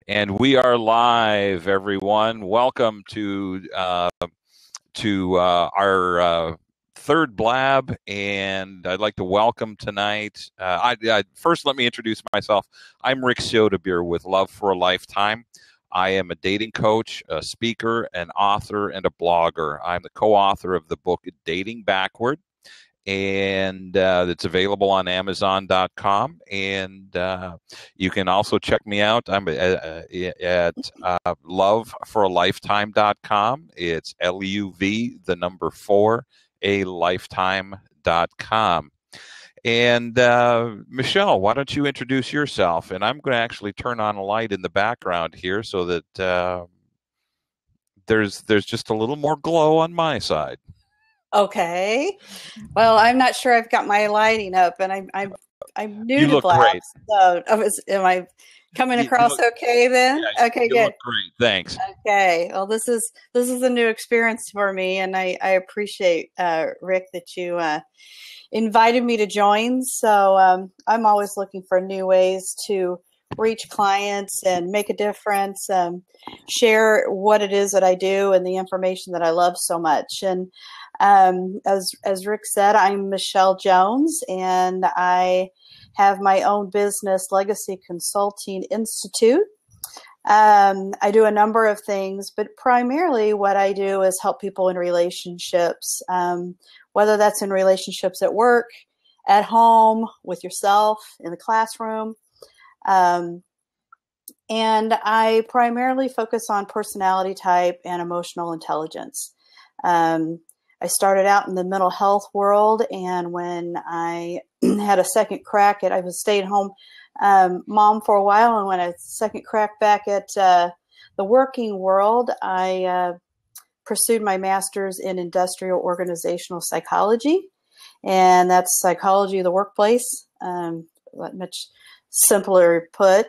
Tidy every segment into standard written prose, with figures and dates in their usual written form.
And we are live, everyone. Welcome to our third blab, and I'd like to welcome tonight. First, let me introduce myself. I'm Rick Soetebier with Love for a Lifetime. I am a dating coach, a speaker, an author, and a blogger. I'm the co-author of the book Dating Backward, and it's available on Amazon.com. And you can also check me out. I'm at loveforalifetime.com. It's LUV, the number 4, a lifetime.com. And Michele, why don't you introduce yourself? And I'm going to actually turn on a light in the background here so that there's just a little more glow on my side. Okay. Well, I'm not sure I've got my lighting up, and I'm new to Blab. So, am I coming across okay then? Yeah, okay, you good. Look great. Thanks. Okay. Well, this is a new experience for me, and I appreciate Rick that you invited me to join. So I'm always looking for new ways to reach clients and make a difference, share what it is that I do and the information that I love so much. And as Rick said, I'm Michele Jones, and I have my own business, Legacy Consulting Institute. I do a number of things, but primarily what I do is help people in relationships, whether that's in relationships at work, at home, with yourself, in the classroom. And I primarily focus on personality type and emotional intelligence. I started out in the mental health world, and when I had a second crack at, I was a stay-at-home mom for a while, and when I second crack back at the working world, I pursued my master's in industrial organizational psychology, and that's psychology of the workplace, much simpler put.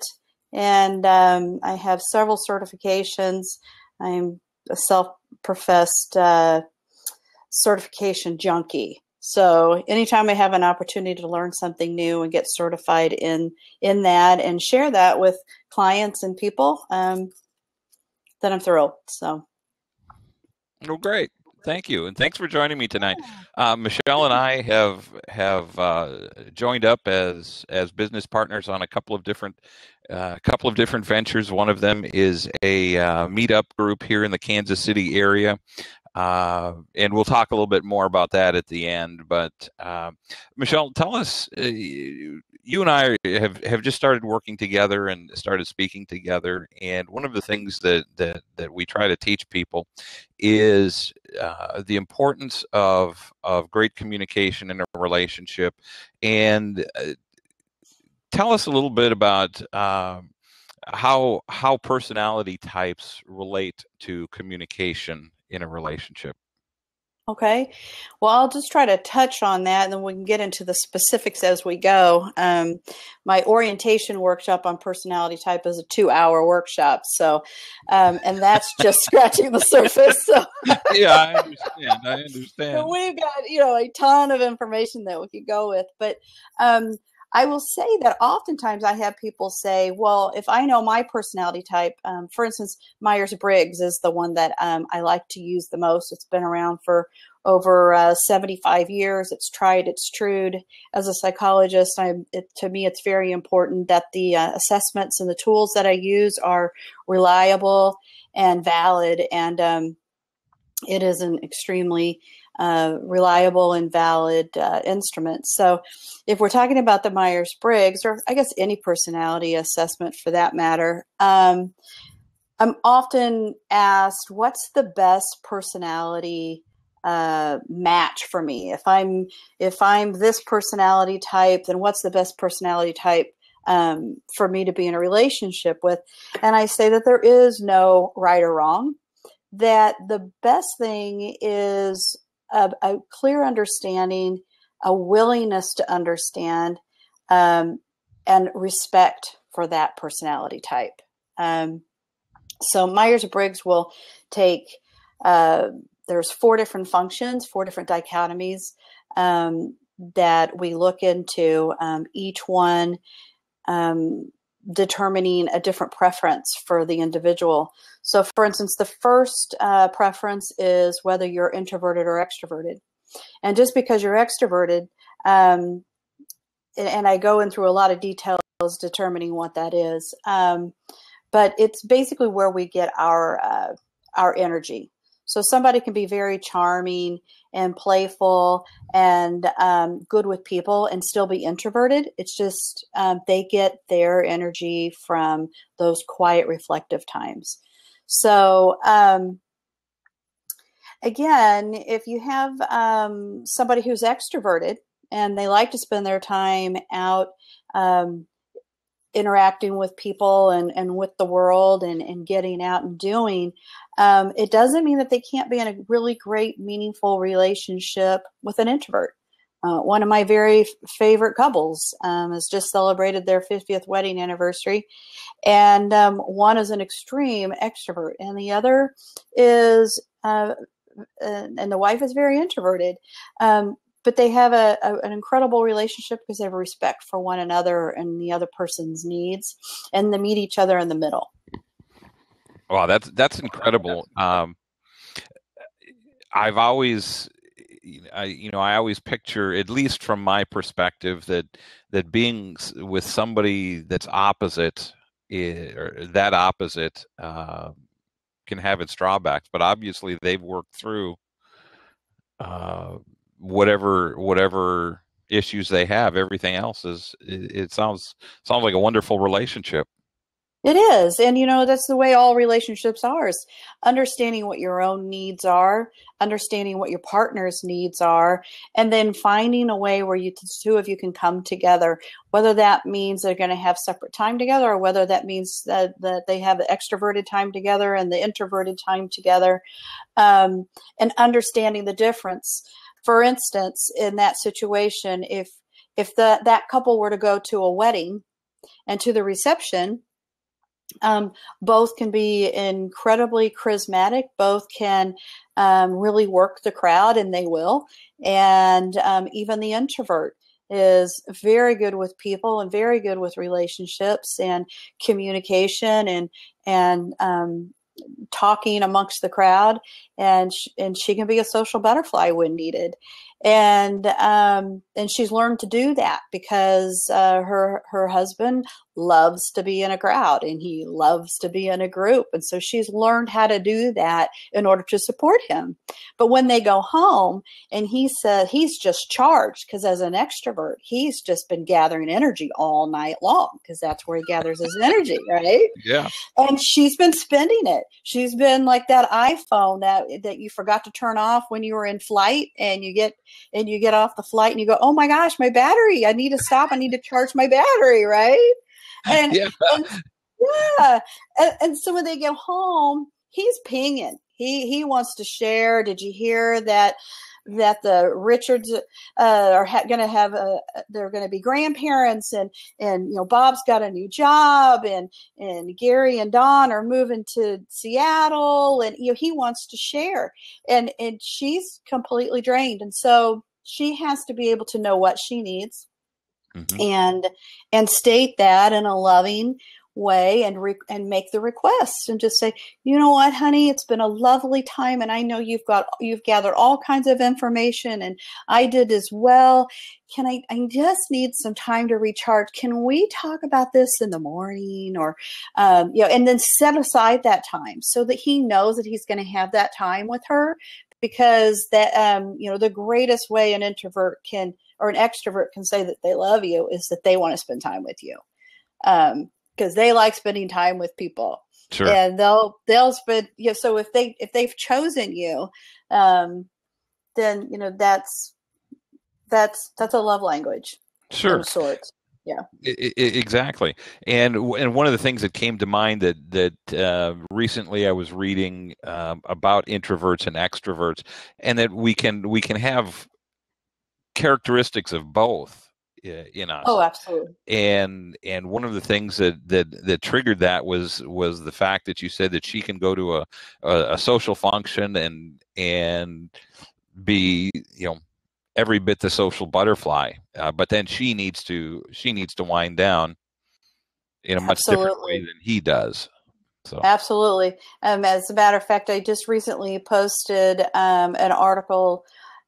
And I have several certifications. I'm a self-professed certification junkie. So anytime I have an opportunity to learn something new and get certified in that and share that with clients and people, then I'm thrilled. So. Well, great. Thank you, and thanks for joining me tonight. Michele and I have joined up as business partners on a couple of different ventures. One of them is a meetup group here in the Kansas City area. And we'll talk a little bit more about that at the end. But Michele, tell us, you and I have just started working together and started speaking together. And one of the things that we try to teach people is the importance of great communication in a relationship. And tell us a little bit about how personality types relate to communication in a relationship. Okay. Well, I'll just try to touch on that, and then we can get into the specifics as we go. My orientation workshop on personality type is a 2-hour workshop. So, and that's just scratching the surface. So. Yeah, I understand. So we've got, a ton of information that we could go with, but, I will say that oftentimes I have people say, well, if I know my personality type, for instance, Myers-Briggs is the one that I like to use the most. It's been around for over 75 years. It's tried, it's true. As a psychologist, to me, it's very important that the assessments and the tools that I use are reliable and valid. And it is an extremely reliable and valid instrument. So if we're talking about the Myers-Briggs, or I guess any personality assessment for that matter, I'm often asked, what's the best personality match for me? If I'm this personality type, then what's the best personality type for me to be in a relationship with? And I say that there is no right or wrong, that the best thing is a clear understanding, a willingness to understand, and respect for that personality type. So Myers-Briggs will take, there's 4 different functions, 4 different dichotomies that we look into, each one determining a different preference for the individual. So, for instance, the first preference is whether you're introverted or extroverted. And just because you're extroverted, and I go in through a lot of details determining what that is, but it's basically where we get our energy. So somebody can be very charming and playful and good with people and still be introverted. It's just they get their energy from those quiet, reflective times. So again, if you have somebody who's extroverted and they like to spend their time out interacting with people and with the world and getting out and doing, it doesn't mean that they can't be in a really great, meaningful relationship with an introvert. One of my very favorite couples has just celebrated their 50th wedding anniversary. And one is an extreme extrovert and the other is, and the wife is very introverted. But they have an incredible relationship because they have a respect for one another and the other person's needs, and they meet each other in the middle. Wow, that's incredible. I've always, I always picture, at least from my perspective, that being with somebody that's opposite, or that opposite, can have its drawbacks. But obviously, they've worked through whatever issues they have. Everything else it sounds like a wonderful relationship. It is. And, that's the way all relationships are, is understanding what your own needs are, understanding what your partner's needs are, and then finding a way where the two of you can come together, whether that means they're going to have separate time together or whether that means that they have the extroverted time together and the introverted time together, and understanding the difference. For instance, in that situation, if that couple were to go to a wedding and to the reception, both can be incredibly charismatic. Both can really work the crowd, and they will. And even the introvert is very good with people and very good with relationships and communication and talking amongst the crowd. And she can be a social butterfly when needed. And she's learned to do that because her husband loves to be in a crowd and he loves to be in a group. And so she's learned how to do that in order to support him. But when they go home and he said he's just charged because as an extrovert, he's just been gathering energy all night long because that's where he gathers his energy, right? Yeah. And she's been spending it. She's been like that iPhone that you forgot to turn off when you were in flight, and you get off the flight and you go, oh my gosh, my battery, I need to stop. I need to charge my battery. Right. And, Yeah. And so when they get home, he's pinging. He wants to share. Did you hear that the Richards are going to have they're going to be grandparents, and Bob's got a new job, and Gary and Don are moving to Seattle, and he wants to share, and she's completely drained, and so she has to be able to know what she needs, mm-hmm. and state that in a loving way, and make the request, and just say, you know what, honey, it's been a lovely time, and I know you've gathered all kinds of information, and I did as well. I just need some time to recharge. Can we talk about this in the morning, or and then set aside that time so that he knows that he's going to have that time with her, because that the greatest way an introvert can, or an extrovert can, say that they love you is that they want to spend time with you. Because they like spending time with people, sure. And they'll spend. So if they've chosen you, then that's a love language, sure, of sorts. Yeah, exactly. And one of the things that came to mind that recently I was reading about introverts and extroverts, and that we can have characteristics of both in us. Oh, absolutely. And one of the things that triggered that was the fact that you said that she can go to a social function and be every bit the social butterfly, but then she needs to wind down in a much different way Absolutely. than he does. So, Absolutely. As a matter of fact, I just recently posted an article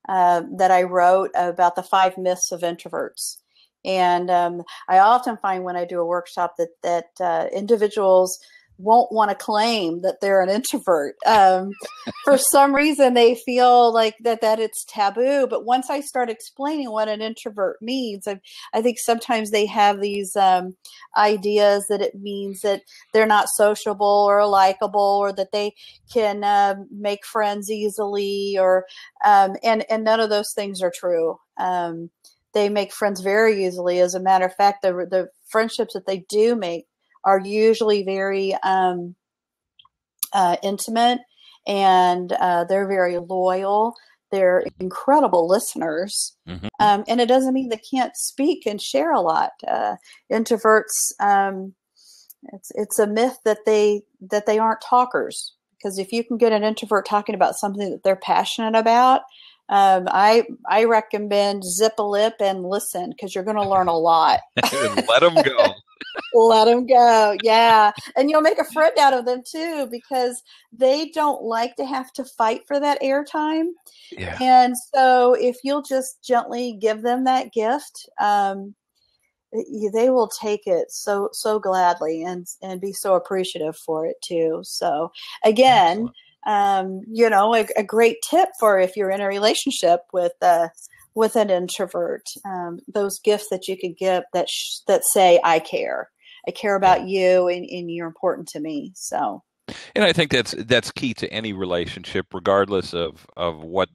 that I wrote about the 5 myths of introverts. And I often find when I do a workshop that individuals won't want to claim that they're an introvert. For some reason, they feel like that it's taboo. But once I start explaining what an introvert means, I think sometimes they have these ideas that it means that they're not sociable or likable, or that they can make friends easily, or and none of those things are true. They make friends very easily. As a matter of fact, the friendships that they do make are usually very intimate, and they're very loyal. They're incredible listeners. mm-hmm. And it doesn't mean they can't speak and share a lot. Introverts, it's a myth that they aren't talkers, because if you can get an introvert talking about something that they're passionate about, I recommend zip a lip and listen, because you're going to learn a lot. Let them go. Let them go. Yeah. And you'll make a friend out of them too, because they don't like to have to fight for that airtime. Yeah. And so if you'll just gently give them that gift, they will take it so gladly, and be so appreciative for it too. So again, a great tip for if you're in a relationship with an introvert, those gifts that you could give that say, I care about you, and you're important to me. So, and I think that's key to any relationship, regardless of what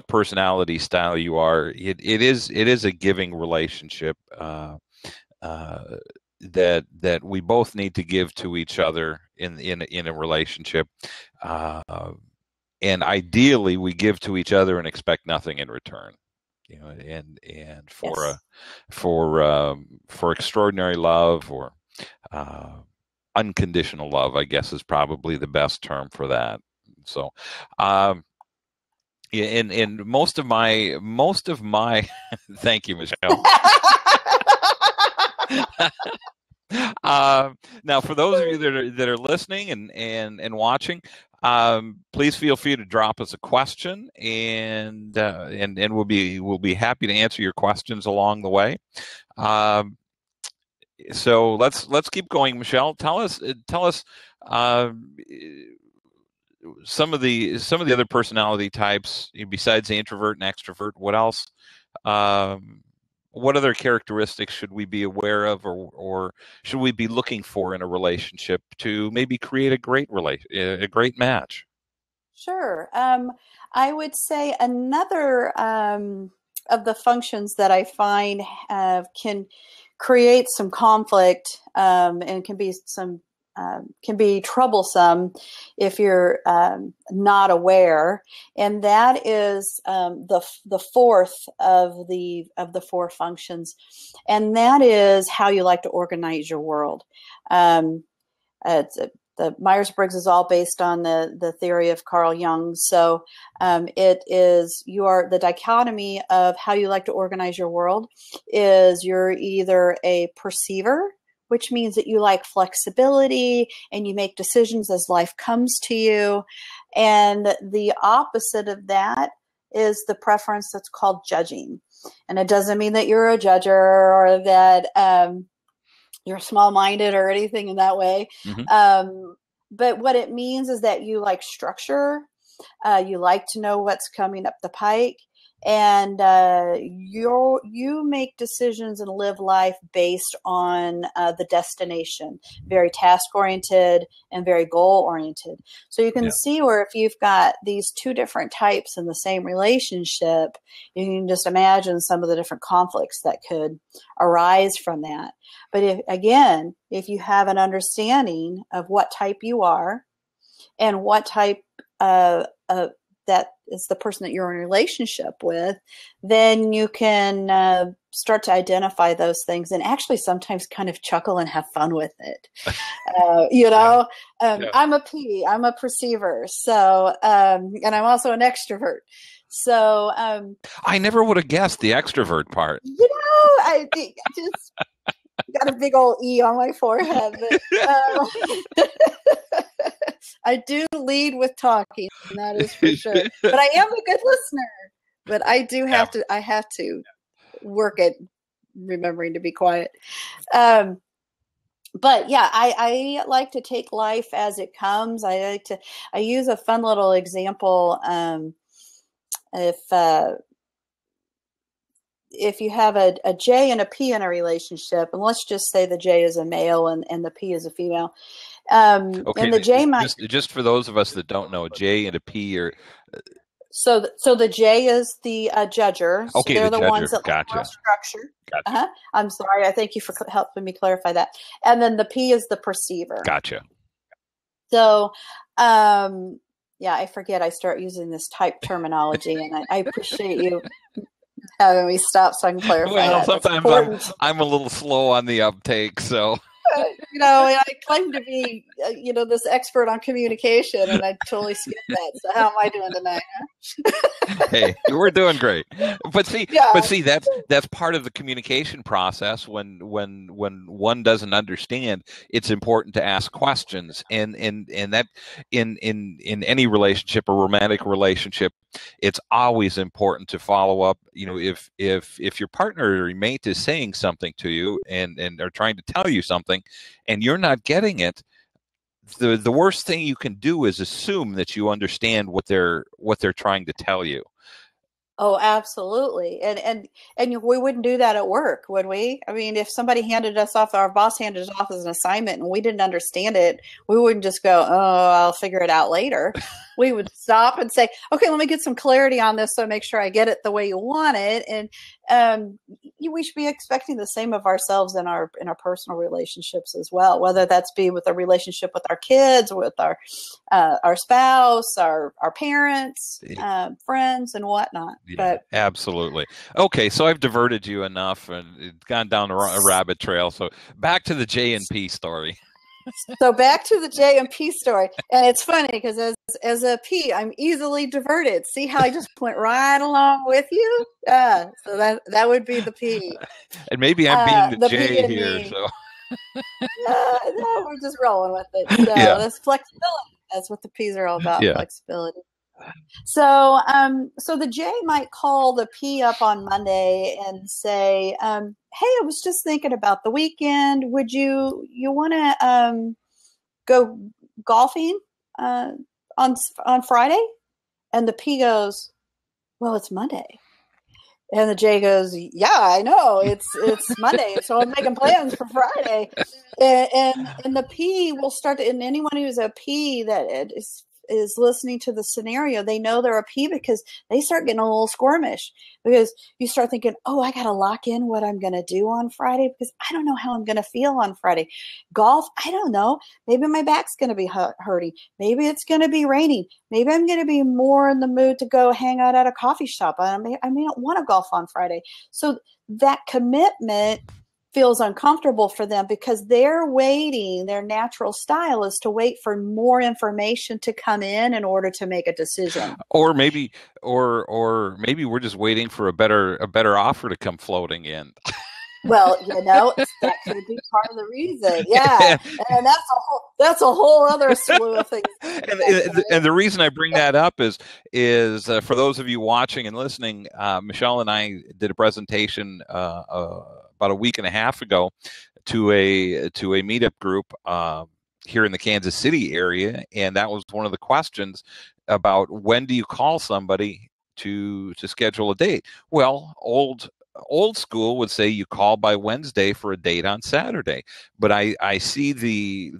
personality style you are. It is a giving relationship, that we both need to give to each other in a relationship, and ideally we give to each other and expect nothing in return. And yes. for extraordinary love, or unconditional love, I guess, is probably the best term for that. So, in most of my thank you, Michele. Now, for those of you that are listening and watching, please feel free to drop us a question, and we'll be happy to answer your questions along the way. So let's keep going, Michele. Tell us uh, some of the other personality types besides the introvert and extrovert. What else? What other characteristics should we be aware of, or should we be looking for in a relationship to maybe create a great match? Sure. I would say another of the functions that I find can create some conflict, and can be troublesome if you're not aware, and that is the fourth of the four functions, and that is how you like to organize your world. Um, the Myers-Briggs is all based on the theory of Carl Jung. So it is the dichotomy of how you like to organize your world is you're either a perceiver, which means that you like flexibility and you make decisions as life comes to you. And the opposite of that is the preference that's called judging. And it doesn't mean that you're a judger, or that you're small-minded or anything in that way. Mm-hmm. But what it means is that you like structure, you like to know what's coming up the pike, and you make decisions and live life based on the destination, very task-oriented and very goal-oriented. So you can see where if you've got these two different types in the same relationship, you can just imagine some of the different conflicts that could arise from that. But if you have an understanding of what type you are, and what type that is the person that you're in a relationship with, then you can start to identify those things, and actually sometimes kind of chuckle and have fun with it. I'm a P, I'm a perceiver. So, and I'm also an extrovert. So, I never would have guessed the extrovert part. I think I just got a big old E on my forehead. But, I do lead with talking, that is for sure. But I am a good listener. But I do have to. I have to work at remembering to be quiet. But yeah, I like to take life as it comes. I use a fun little example. If you have a J and a P in a relationship, and let's just say the J is a male and the P is a female. Okay, and the J might just for those of us that don't know, J and a P are so the J is the judger. So okay. they're The the ones judger, that like gotcha, more structure. gotcha, I'm sorry. I thank you for helping me clarify that. And then the P is the perceiver. gotcha. So, yeah, I forget. I start using this type terminology, and I appreciate you having me stop so I can clarify Well, that. sometimes I'm a little slow on the uptake, so. I claim to be, this expert on communication, and I totally skipped that. So how am I doing tonight? Huh? Hey, we're doing great. But see, that's part of the communication process. When one doesn't understand, it's important to ask questions, and that in any relationship, a romantic relationship, it's always important to follow up. If your partner or your mate is saying something to you and are trying to tell you something, and you're not getting it, the worst thing you can do is assume that you understand what they're trying to tell you. Oh, absolutely. And we wouldn't do that at work, would we? I mean, if somebody handed us off, our boss handed us off as an assignment and we didn't understand it, we wouldn't just go, oh, I'll figure it out later. We would stop and say, okay, let me get some clarity on this so I make sure I get it the way you want it. And we should be expecting the same of ourselves in our personal relationships as well, whether that's be with a relationship with our kids, with our spouse, our parents, friends, and whatnot. Yeah, but absolutely. Okay, so I've diverted you enough and it's gone down a rabbit trail. So back to the J and P story. So back to the J and P story, and it's funny because as a P, I'm easily diverted. See how I just went right along with you? So that would be the P. And maybe I'm being the J P here. me. So no, we're just rolling with it. So yeah, that's flexibility. That's what the P's are all about. Yeah. Flexibility. So, so the J might call the P up on Monday and say, "Hey, I was just thinking about the weekend. Would you want to go golfing on Friday?" And the P goes, "Well, it's Monday." And the J goes, "Yeah, I know it's Monday, so I'm making plans for Friday." And the P will start to, and anyone who's a P that is listening to the scenario, they know they're a P because they start getting a little squirmish because you start thinking, oh, I got to lock in what I'm going to do on Friday because I don't know how I'm going to feel on Friday. Golf, I don't know. Maybe my back's going to be hurting. Maybe it's going to be raining. Maybe I'm going to be more in the mood to go hang out at a coffee shop. I may not want to golf on Friday. So that commitment feels uncomfortable for them because they're waiting. Their natural style is to wait for more information to come in order to make a decision. Or maybe we're just waiting for a better offer to come floating in. Well, that could be part of the reason. Yeah. And that's a whole other slew of things. And the reason I bring that up is for those of you watching and listening, Michele and I did a presentation about a week and a half ago to a meetup group here in the Kansas City area, and that was one of the questions about when do you call somebody to schedule a date. Well, old school would say you call by Wednesday for a date on Saturday, but I see the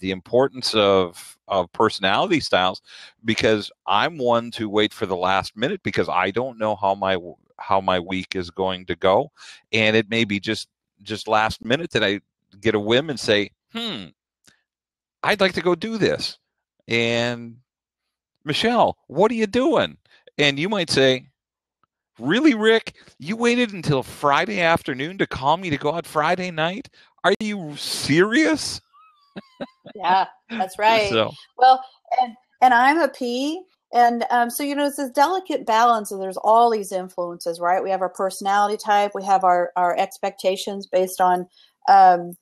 importance of personality styles, because I'm one to wait for the last minute because I don't know how my week is going to go, and it may be just last minute that I get a whim and say, I'd like to go do this. And Michele, what are you doing? And you might say, really, Rick? You waited until Friday afternoon to call me to go out Friday night? Are you serious? Yeah, that's right. So. Well, and I'm a P, And so, it's this delicate balance, and there's all these influences, right? We have our personality type, we have our expectations based on um,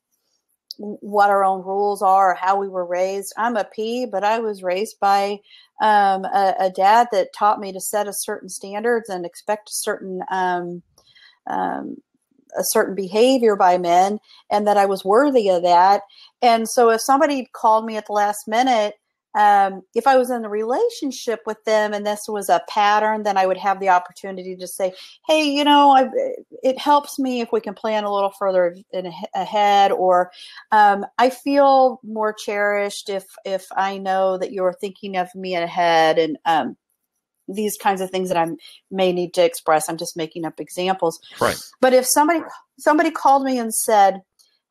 what our own rules are, or how we were raised. I'm a P, but I was raised by a dad that taught me to set a certain standards and expect um, a certain behavior by men, and that I was worthy of that. And so if somebody called me at the last minute, if I was in a relationship with them and this was a pattern, then I would have the opportunity to say, hey, it helps me if we can plan a little further ahead, or I feel more cherished if I know that you're thinking of me ahead, and these kinds of things that I may need to express. I'm just making up examples. Right. But if somebody called me and said,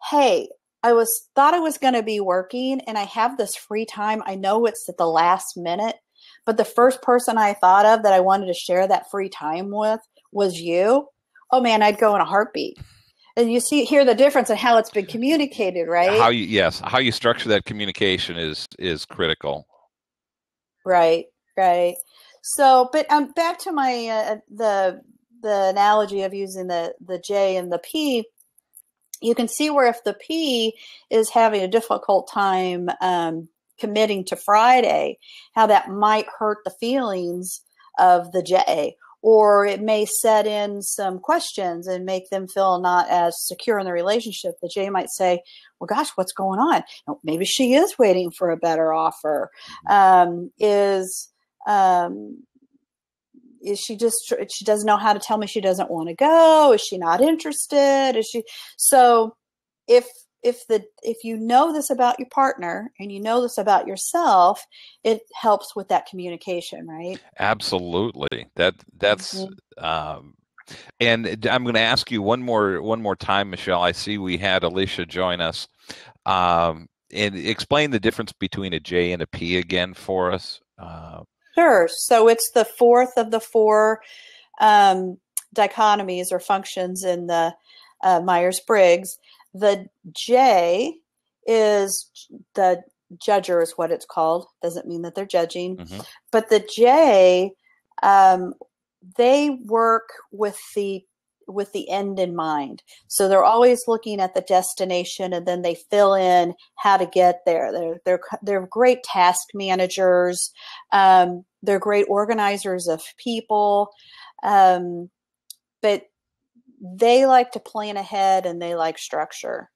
hey, thought I was going to be working and I have this free time. I know it's at the last minute, but the first person I thought of that I wanted to share that free time with was you. Oh man, I'd go in a heartbeat. And you hear the difference in how it's been communicated, right? How you structure that communication is critical. Right. So, but back to my the analogy of using the J and the P. You can see where if the P is having a difficult time committing to Friday, how that might hurt the feelings of the J, or it may set in some questions and make them feel not as secure in the relationship. The J might say, well, gosh, what's going on? Maybe she is waiting for a better offer. Is she doesn't know how to tell me she doesn't want to go? Is she not interested? So if you know this about your partner and you know this about yourself, it helps with that communication, right? Absolutely. That's and I'm going to ask you one more time, Michele. I see we had Alicia join us. And explain the difference between a J and a P again for us. Sure. So it's the fourth of the four dichotomies or functions in the Myers-Briggs. The J is the judger, is what it's called. Doesn't mean that they're judging. Mm-hmm. But the J, they work with the end in mind. So they're always looking at the destination, and then they fill in how to get there. They're great task managers. They're great organizers of people. But they like to plan ahead and they like structure.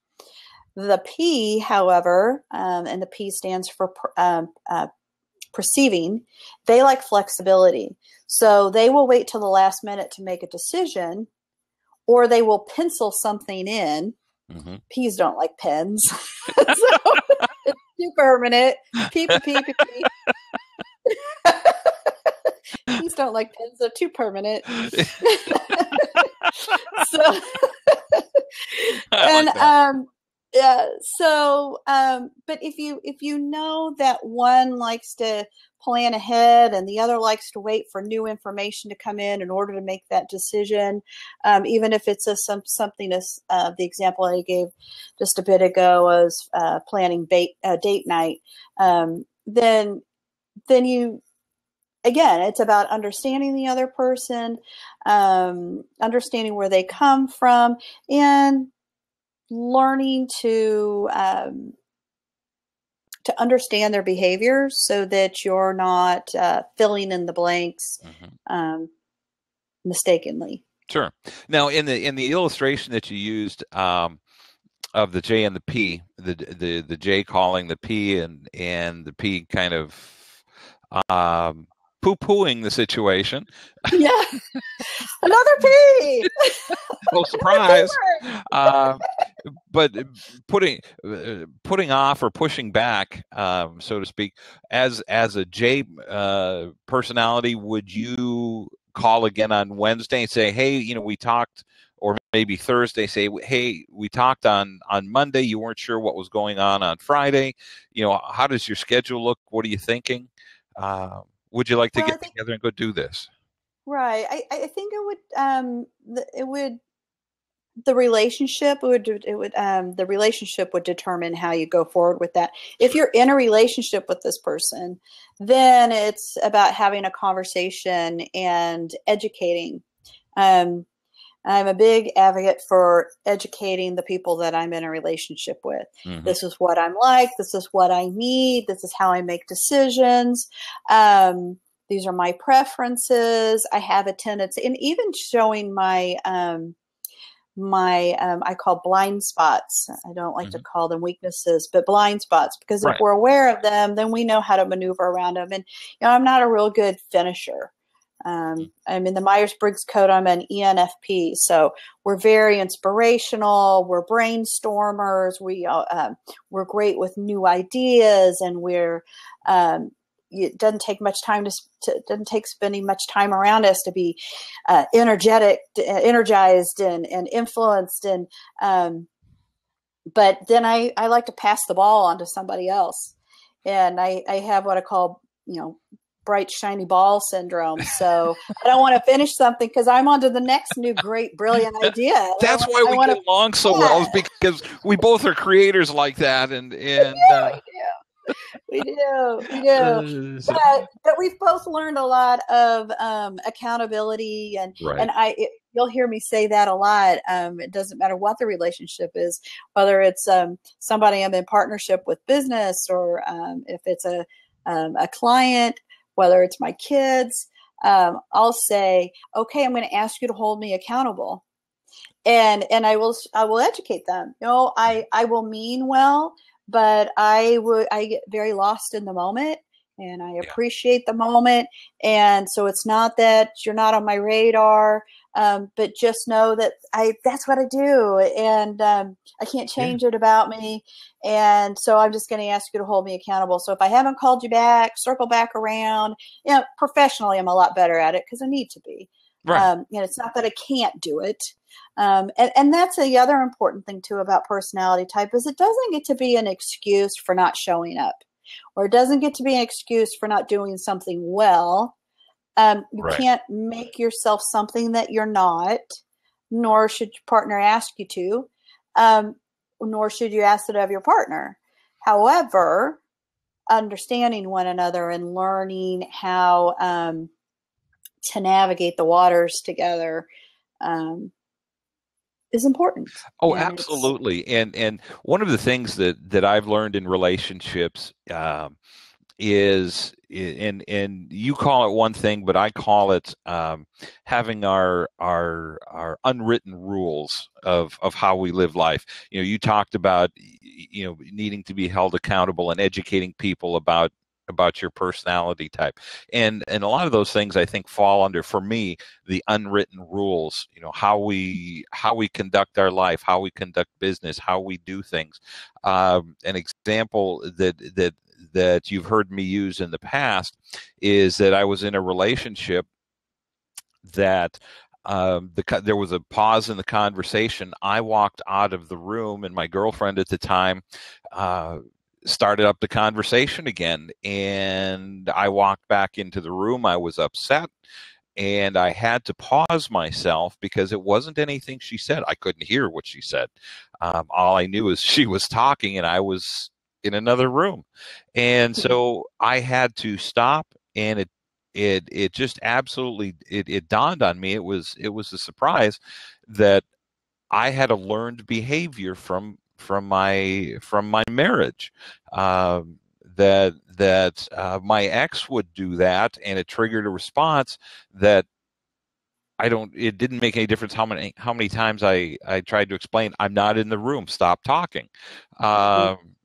The P, however, and the P stands for perceiving, they like flexibility. So they will wait till the last minute to make a decision, or they will pencil something in. Mm-hmm. P's don't like pens. So it's too permanent. P. P's don't like pens. They're too permanent. So, and yeah. So, but if you know that one likes to plan ahead and the other likes to wait for new information to come in order to make that decision, even if it's something as the example I gave just a bit ago was planning date night, then you. Again, it's about understanding the other person, understanding where they come from, and learning to understand their behaviors so that you're not filling in the blanks mistakenly. Sure. Now, in the illustration that you used of the J and the P, the J calling the P and the P kind of poo-pooing the situation. Yeah, another P. Oh, surprise! But putting off or pushing back, so to speak, as a J personality, would you call again on Wednesday and say, hey, we talked, or maybe Thursday, say, hey, we talked on Monday. You weren't sure what was going on Friday. How does your schedule look? What are you thinking? Would you like to get together and go do this? Right. I think it would the relationship the relationship would determine how you go forward with that. If you're in a relationship with this person, then it's about having a conversation and educating. Um, I'm a big advocate for educating the people that I'm in a relationship with. Mm-hmm. This is what I'm like. This is what I need. This is how I make decisions. These are my preferences. I have a tendency, and even showing my I call blind spots. I don't like to call them weaknesses, but blind spots, because if we're aware of them, then we know how to maneuver around them. And I'm not a real good finisher. I'm in the Myers-Briggs code. I'm an ENFP, so we're very inspirational. We're brainstormers. We're great with new ideas, and it doesn't take much time doesn't take spending much time around us to be energized and influenced. And but then I like to pass the ball on to somebody else, and I have what I call bright shiny ball syndrome. So I don't want to finish something because I'm on to the next new great brilliant idea. That's why we get along so well, is because we both are creators like that. And we do. But we've both learned a lot of accountability, and you'll hear me say that a lot. It doesn't matter what the relationship is, whether it's somebody I'm in partnership with business, or if it's a client, whether it's my kids. I'll say, okay, I'm going to ask you to hold me accountable, and I will educate them. I will mean well, but I get very lost in the moment, and I appreciate the moment. And so it's not that you're not on my radar, but just know that that's what I do, and I can't change it about me. And so I'm just going to ask you to hold me accountable. So if I haven't called you back, circle back around. Professionally, I'm a lot better at it because I need to be. It's not that I can't do it. And that's the other important thing too about personality type, is it doesn't get to be an excuse for not showing up, or it doesn't get to be an excuse for not doing something well. You can't make yourself something that you're not, nor should your partner ask you to, nor should you ask it of your partner. However, understanding one another and learning how to navigate the waters together is important. Oh, absolutely. And one of the things that I've learned in relationships is, and you call it one thing, but I call it having our unwritten rules of how we live life. You talked about needing to be held accountable and educating people about your personality type, and a lot of those things I think fall under, for me, the unwritten rules. How we conduct our life, how we conduct business, how we do things. An example that you've heard me use in the past is that I was in a relationship that there was a pause in the conversation. I walked out of the room, and my girlfriend at the time started up the conversation again, and I walked back into the room. I was upset, and I had to pause myself because it wasn't anything she said. I couldn't hear what she said. All I knew is she was talking, and I was in another room. And so I had to stop, and it just absolutely, it dawned on me. It was a surprise that I had a learned behavior from my marriage, that my ex would do that, and it triggered a response that it didn't make any difference how many times I tried to explain, I'm not in the room, stop talking.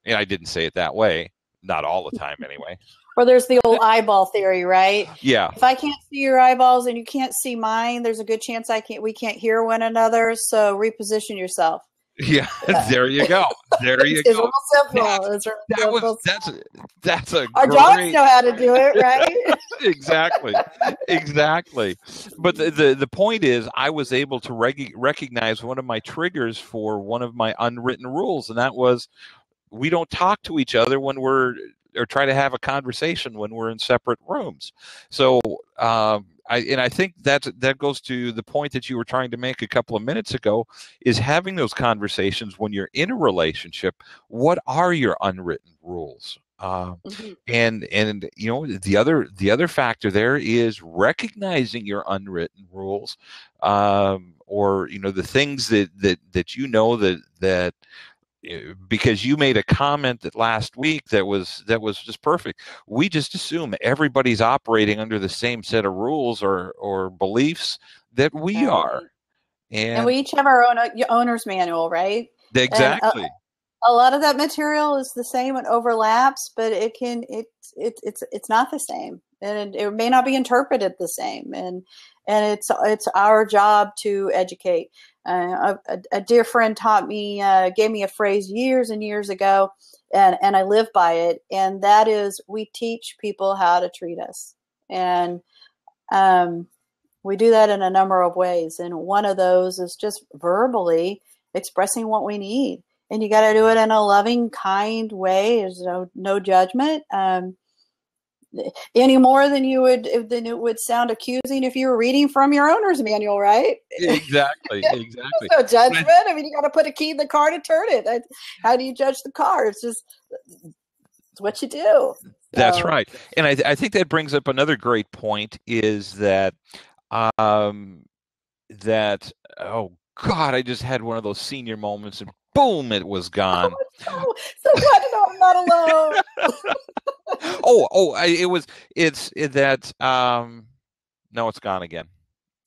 And I didn't say it that way, not all the time anyway. Or there's the old eyeball theory, right? Yeah. If I can't see your eyeballs and you can't see mine, there's a good chance we can't hear one another. So reposition yourself. Yeah, there you go. There you go. It's real simple. That's a our dogs know how to do it, right? Exactly. But the point is, I was able to recognize one of my triggers for one of my unwritten rules, and that was, we don't talk to each other when we're try to have a conversation when we're in separate rooms. So I think that goes to the point that you were trying to make a couple of minutes ago, is having those conversations when you're in a relationship. What are your unwritten rules? Mm-hmm. And the other factor there is recognizing your unwritten rules, or the things that that because you made a comment that last week that was just perfect. We just assume everybody's operating under the same set of rules or beliefs that we are, Right. And and we each have our own owner's manual, right? And exactly. a lot of that material is the same and overlaps, but it's not the same, and it may not be interpreted the same. And it's our job to educate. A dear friend gave me a phrase years and years ago, and I live by it. And that is, we teach people how to treat us. And we do that in a number of ways. And one of those is just verbally expressing what we need. And you got to do it in a loving, kind way. There's no judgment. Any more than it would sound accusing if you were reading from your owner's manual, right? Exactly. There's no judgment. I mean, you got to put a key in the car to turn it. How do you judge the car? It's what you do. That's So, right. And I think that brings up another great point, is that um, that oh God, I just had one of those senior moments, and boom, it was gone. so glad to know I'm not alone. That no, it's gone again.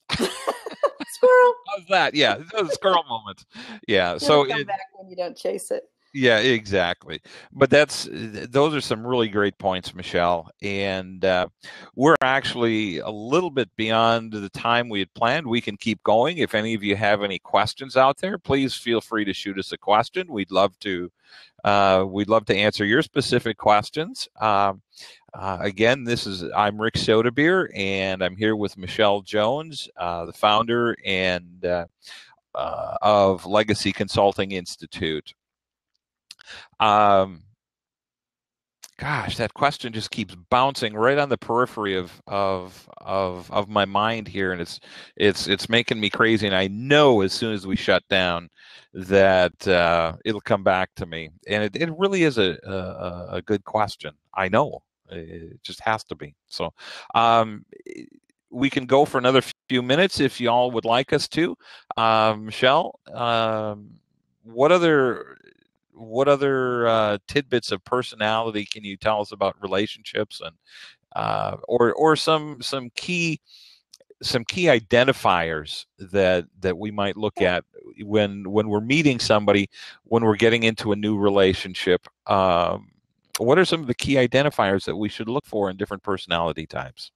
Squirrel. How's that? Yeah, the squirrel moment. Yeah, It'll so come back when you don't chase it. yeah, exactly. But those are some really great points, Michele. And we're actually a little bit beyond the time we had planned. We can keep going. If any of you have any questions out there, please feel free to shoot us a question. We'd love to answer your specific questions. Again, I'm Rick Soetebier, and I'm here with Michele Jones, the founder and of Legacy Consulting Institute. Um, Gosh, that question just keeps bouncing right on the periphery of my mind here, and it's making me crazy. And I know as soon as we shut down that it'll come back to me, and it really is a good question. I know it just has to be. So um, we can go for another few minutes if y'all would like us to. Michele, what other tidbits of personality can you tell us about relationships, and or some key identifiers that we might look at when we're meeting somebody, when we're getting into a new relationship? What are some of the key identifiers that we should look for in different personality types?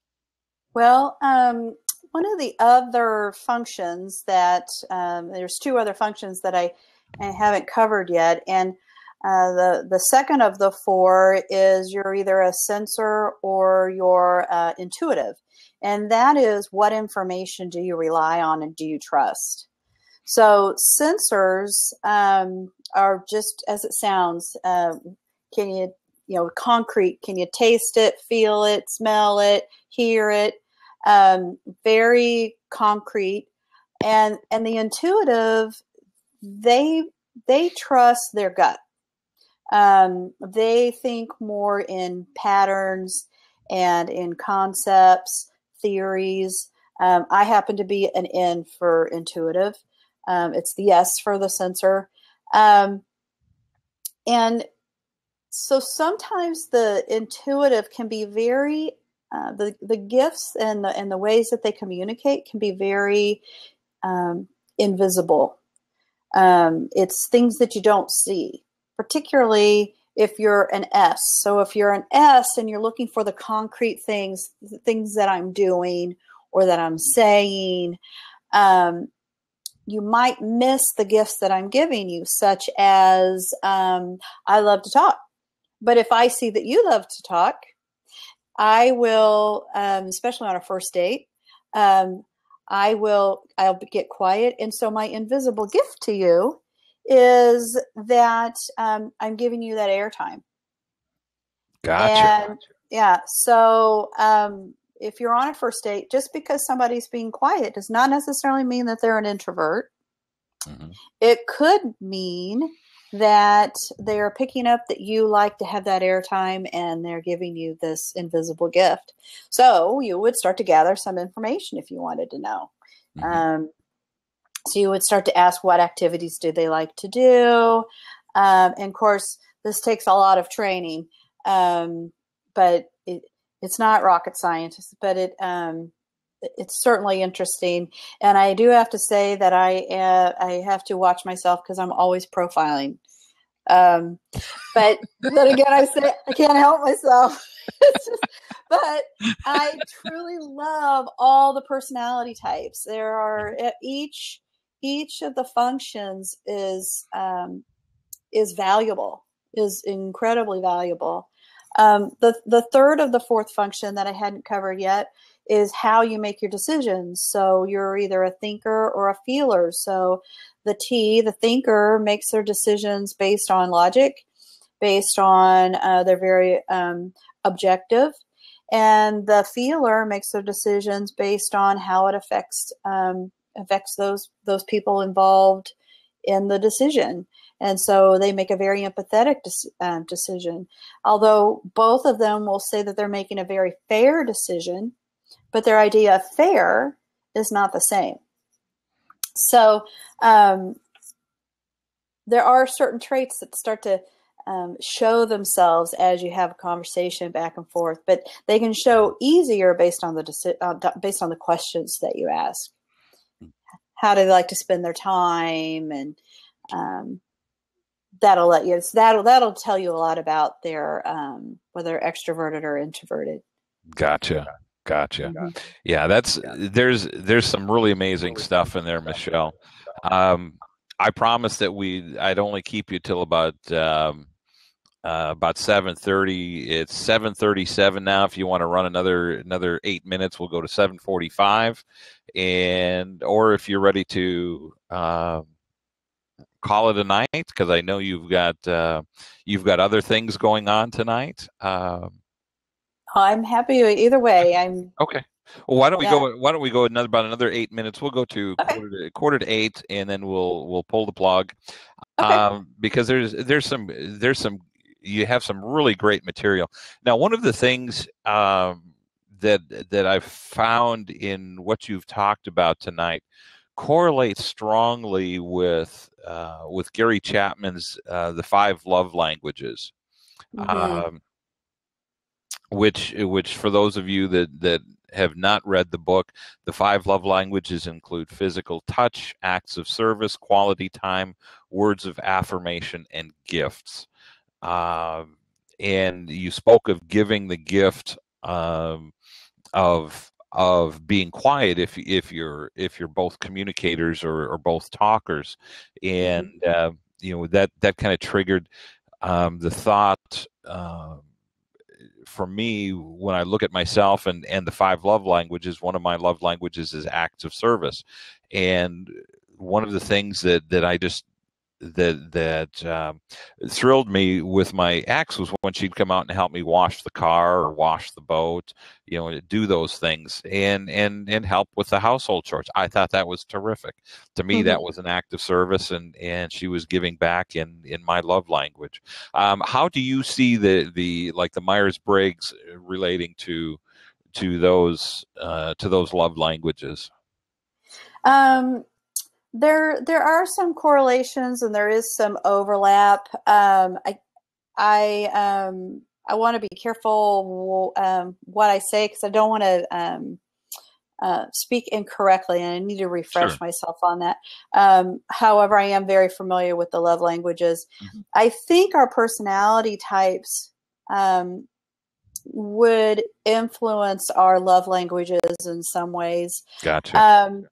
Well, one of the other functions that there's two other functions that I haven't covered yet, and the second of the four is you're either a sensor or you're intuitive, and that is, what information do you rely on and do you trust? So sensors are just as it sounds. Can concrete? Can you taste it, feel it, smell it, hear it? Very concrete. And the intuitive, they trust their gut. They think more in patterns and in concepts, theories. I happen to be an N for intuitive. It's the S for the sensor. And so sometimes the intuitive can be very, the gifts and the ways that they communicate can be very invisible. It's things that you don't see, particularly if you're an S. So if you're an S and you're looking for the concrete things, the things that I'm doing or that I'm saying, you might miss the gifts that I'm giving you, such as I love to talk. But if I see that you love to talk, I will, especially on a first date, I'll get quiet. And so my invisible gift to you is that I'm giving you that airtime. Gotcha. And yeah, so if you're on a first date, just because somebody's being quiet does not necessarily mean that they're an introvert. Mm-hmm. It could mean that they're picking up that you like to have that airtime and they're giving you this invisible gift. So you would start to gather some information if you wanted to know. Mm-hmm. So you would start to ask, what activities do they like to do? And of course, this takes a lot of training, but it's not rocket science, but it's certainly interesting. And I do have to say that I have to watch myself because I'm always profiling. But then again, I say I can't help myself. But I truly love all the personality types. There are each of the functions is valuable, is incredibly valuable. The third of the fourth function that I hadn't covered yet is how you make your decisions. So you're either a thinker or a feeler. So the thinker, makes their decisions based on logic, based on they're very objective, and the feeler makes their decisions based on how it affects those people involved in the decision. And so they make a very empathetic decision. Although both of them will say that they're making a very fair decision, but their idea of fair is not the same. So there are certain traits that start to show themselves as you have a conversation back and forth, but they can show easier based on the questions that you ask. How do they like to spend their time, and that'll tell you a lot about their whether they're extroverted or introverted. Gotcha. Mm-hmm. Yeah, there's some really amazing stuff in there, Michele. I promise that I'd only keep you till about 7:30. It's 7:37 now. If you want to run another 8 minutes, we'll go to 7:45, or if you're ready to call it a night, because I know you've got other things going on tonight. I'm happy either way. Okay. Well, why don't we go? Why don't we go about another 8 minutes? We'll go to quarter to 8, and then we'll pull the plug. Okay. Because there's some you have some really great material. Now, one of the things that I've found in what you've talked about tonight correlates strongly with Gary Chapman's The 5 Love Languages. Mm-hmm. Which for those of you that have not read the book, the 5 love languages include physical touch, acts of service, quality time, words of affirmation, and gifts. And you spoke of giving the gift of being quiet if you're both communicators or both talkers, and that kind of triggered the thought. For me, when I look at myself and the 5 love languages, one of my love languages is acts of service. And one of the things that I just thrilled me with my ex was when she'd come out and help me wash the car or wash the boat, do those things and help with the household chores. I thought that was terrific. To me, that was an act of service, and she was giving back in my love language. How do you see the Myers-Briggs relating to those love languages? There are some correlations and there is some overlap. I want to be careful what I say because I don't want to speak incorrectly, and I need to refresh myself on that. However, I am very familiar with the love languages. Mm-hmm. I think our personality types would influence our love languages in some ways. Gotcha.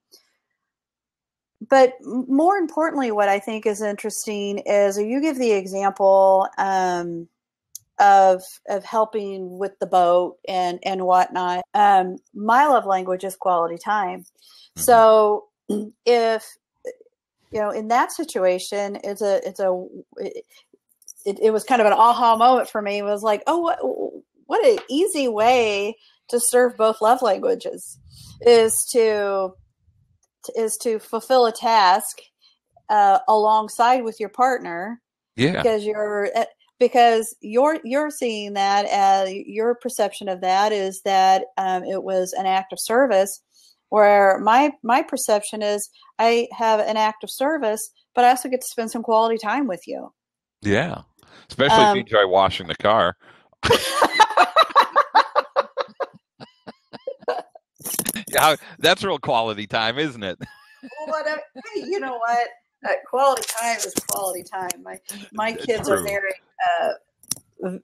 But more importantly, what I think is interesting is you give the example of helping with the boat and whatnot. My love language is quality time. Mm-hmm. So if in that situation, it was kind of an aha moment for me. It was like, oh, what an easy way to serve both love languages is to fulfill a task alongside with your partner, Yeah. because you're seeing that as your perception of that is that it was an act of service, where my perception is I have an act of service, but I also get to spend some quality time with you. Yeah. Especially if you Um, enjoy washing the car. Yeah, that's real quality time, isn't it? Whatever. Hey, you know what? Quality time is quality time. My kids are True.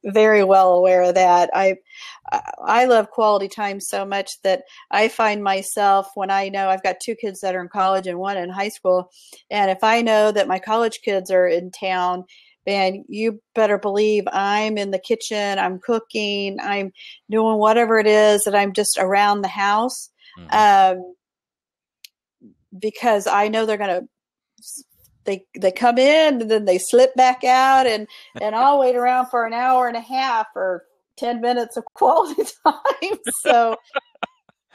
very well aware of that. I love quality time so much that I find myself, when I know I've got two kids that are in college and one in high school, and if I know that my college kids are in town, and you better believe I'm in the kitchen, I'm cooking, I'm doing whatever it is that I'm just around the house, Hmm. um, because I know they're going to they come in and then they slip back out, and I'll wait around for an hour and a half or 10 minutes of quality time. So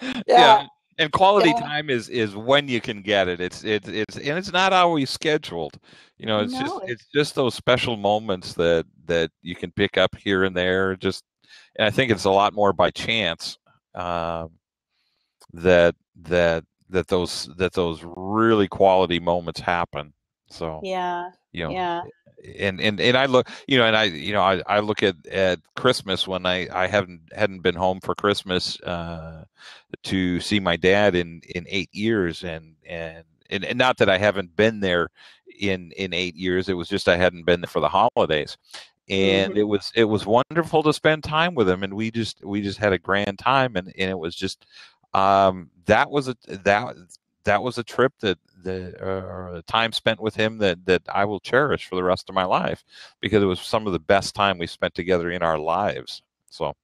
Yeah. yeah, And quality yeah, time is when you can get it. And it's not always scheduled. no, It's just those special moments that you can pick up here and there. And I think it's a lot more by chance. Um, that those really quality moments happen. So, yeah, you know, yeah, and I look, I look at Christmas when I hadn't been home for Christmas to see my dad in 8 years, and not that I haven't been there in 8 years. It was just I hadn't been there for the holidays. And mm-hmm. it was wonderful to spend time with him, and we just had a grand time, and it was just that was a trip or a time spent with him that I will cherish for the rest of my life, because it was some of the best time we spent together in our lives. So,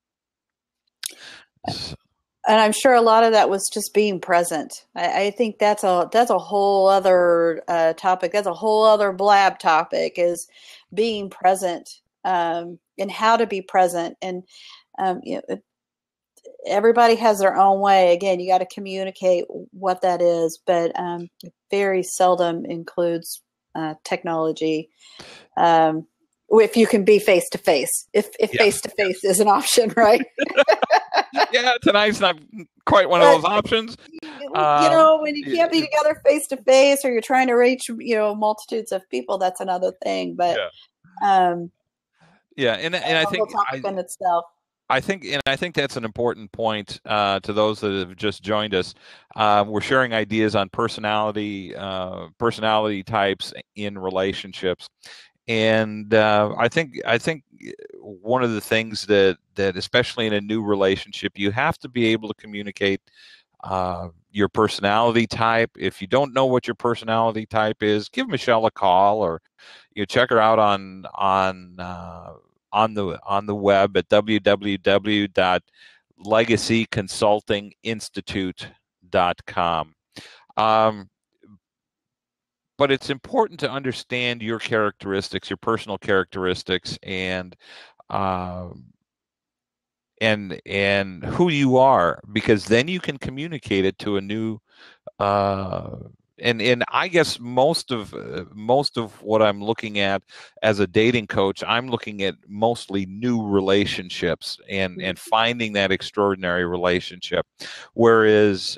And I'm sure a lot of that was just being present. I think that's a whole other topic. That's a whole other blab topic, is being present, and how to be present. And everybody has their own way. Again, you got to communicate what that is, but it very seldom includes technology. Um, if you can be face to face, if yes, face to face is an option, right? yeah, tonight's not quite one of But those options. when you can't be Yeah, together face to face, or you're trying to reach multitudes of people, that's another thing. But yeah, um, yeah, and I a whole think topic in itself. I think that's an important point to those that have just joined us. We're sharing ideas on personality types in relationships, and I think one of the things that especially in a new relationship, you have to be able to communicate your personality type. If you don't know what your personality type is, give Michele a call, or check her out on the web at www.legacyconsultinginstitute.com. Um, but it's important to understand your characteristics, your personal characteristics, uh, and who you are, because then you can communicate it to a new uh, and I guess most of what I'm looking at as a dating coach, I'm looking at mostly new relationships and finding that extraordinary relationship, whereas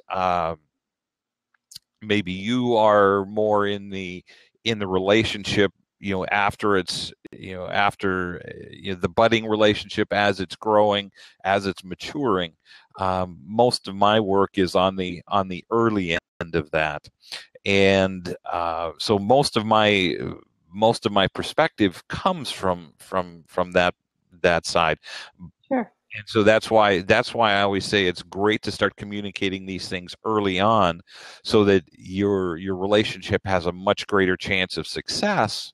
maybe you are more in the relationship, after the budding relationship, as it's growing, as it's maturing. Most of my work is on the early end of that, and so most of my perspective comes from that side. Sure. And so that's why I always say it's great to start communicating these things early on, so that your relationship has a much greater chance of success,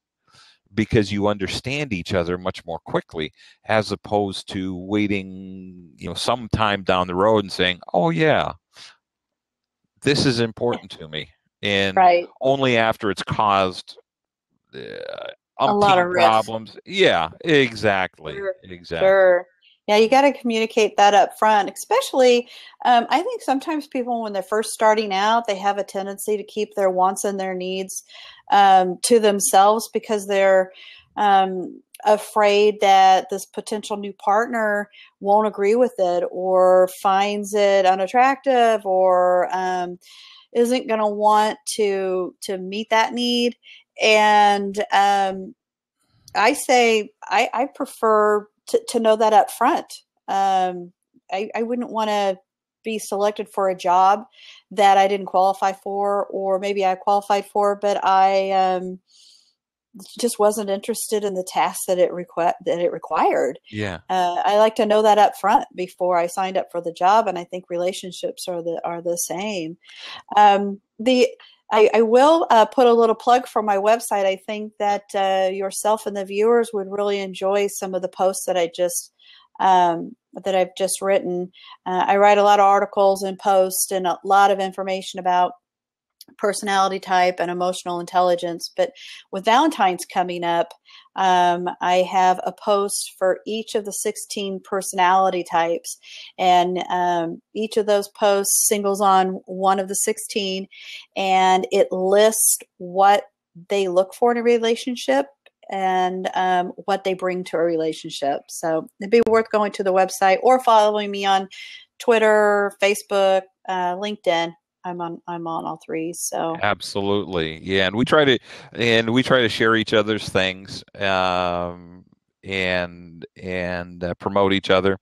because you understand each other much more quickly, as opposed to waiting, sometime down the road and saying, "Oh yeah, this is important to me," and Right. only after it's caused a lot of umpteen risk. problems. Yeah, exactly. Sure. Exactly. Sure. Yeah, you got to communicate that up front, especially. I think sometimes people, when they're first starting out, they have a tendency to keep their wants and their needs to themselves because they're afraid that this potential new partner won't agree with it or finds it unattractive or isn't going to want to meet that need. And I say I prefer to know that up front. I wouldn't want to be selected for a job that I didn't qualify for, or maybe I qualified for, but I just wasn't interested in the task that it required. Yeah. I like to know that up front before I signed up for the job, and I think relationships are the same. The I will put a little plug for my website. I think that yourself and the viewers would really enjoy some of the posts that I've just written. I write a lot of articles and posts and a lot of information about personality type and emotional intelligence. But with Valentine's coming up, I have a post for each of the 16 personality types. And each of those posts singles on one of the 16, and it lists what they look for in a relationship and what they bring to a relationship. So it'd be worth going to the website or following me on Twitter, Facebook, LinkedIn. I'm on all three. So Absolutely. Yeah, and we try to share each other's things, and promote each other.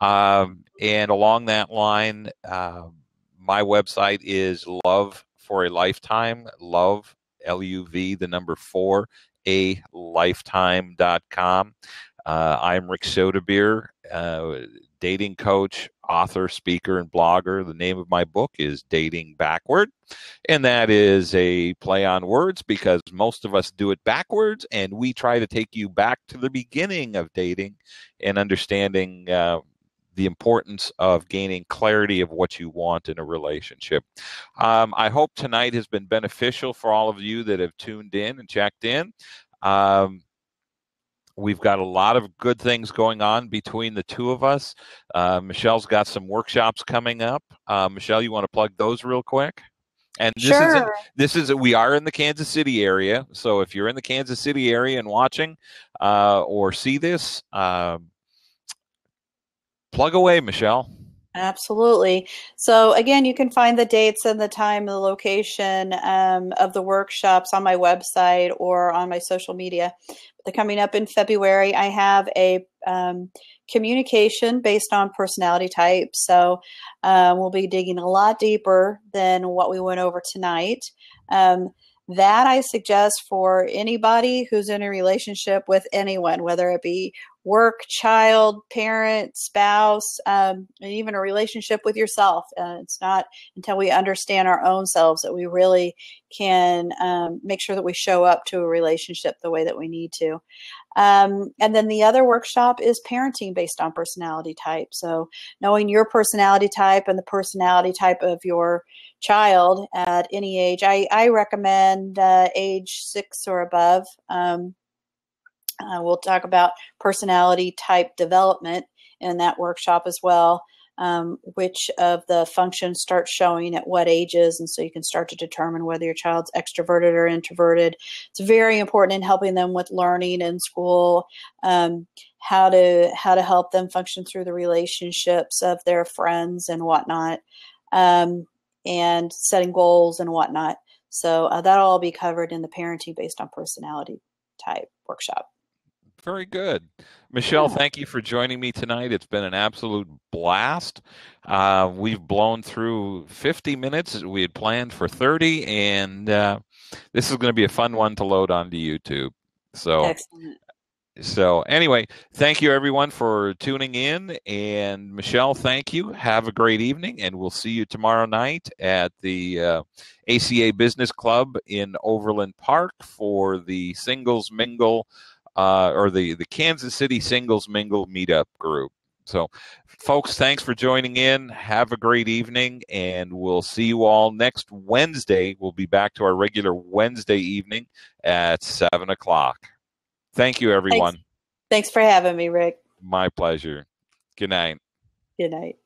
And along that line, my website is Love for a Lifetime, love, LUV, the number 4, a lifetime.com. I'm Rick Soetebier, dating coach, author, speaker, and blogger. The name of my book is Dating Backward, and that is a play on words because most of us do it backwards, and we try to take you back to the beginning of dating and understanding the importance of gaining clarity of what you want in a relationship. I hope tonight has been beneficial for all of you that have tuned in and checked in. We've got a lot of good things going on between the two of us. Michelle's got some workshops coming up. Michelle, you want to plug those real quick? And sure. we are in the Kansas City area. So if you're in the Kansas City area and watching or see this, plug away, Michelle. Absolutely. So again, you can find the dates and the time and the location of the workshops on my website or on my social media. They're coming up in February. I have a communication based on personality type. So we'll be digging a lot deeper than what we went over tonight. That I suggest for anybody who's in a relationship with anyone, whether it be work, child, parent, spouse, and even a relationship with yourself. It's not until we understand our own selves that we really can make sure that we show up to a relationship the way that we need to. And then the other workshop is parenting based on personality type. So knowing your personality type and the personality type of your child at any age, I recommend age 6 or above. We'll talk about personality type development in that workshop as well. Which of the functions start showing at what ages, and so you can start to determine whether your child's extroverted or introverted. It's very important in helping them with learning in school, how to help them function through the relationships of their friends and whatnot, and setting goals and whatnot. So that'll all be covered in the parenting based on personality type workshop. Very good. Michelle, Yeah. thank you for joining me tonight. It's been an absolute blast. We've blown through 50 minutes. We had planned for 30, and this is going to be a fun one to load onto YouTube. Excellent. So anyway, thank you everyone for tuning in. And Michelle, thank you. Have a great evening, and we'll see you tomorrow night at the ACA Business Club in Overland Park for the Singles Mingle or the Kansas City Singles Mingle Meetup group. So, folks, thanks for joining in. Have a great evening, and we'll see you all next Wednesday. We'll be back to our regular Wednesday evening at 7 o'clock. Thank you, Thanks. everyone. Thanks for having me, Rick. My pleasure. Good night. Good night.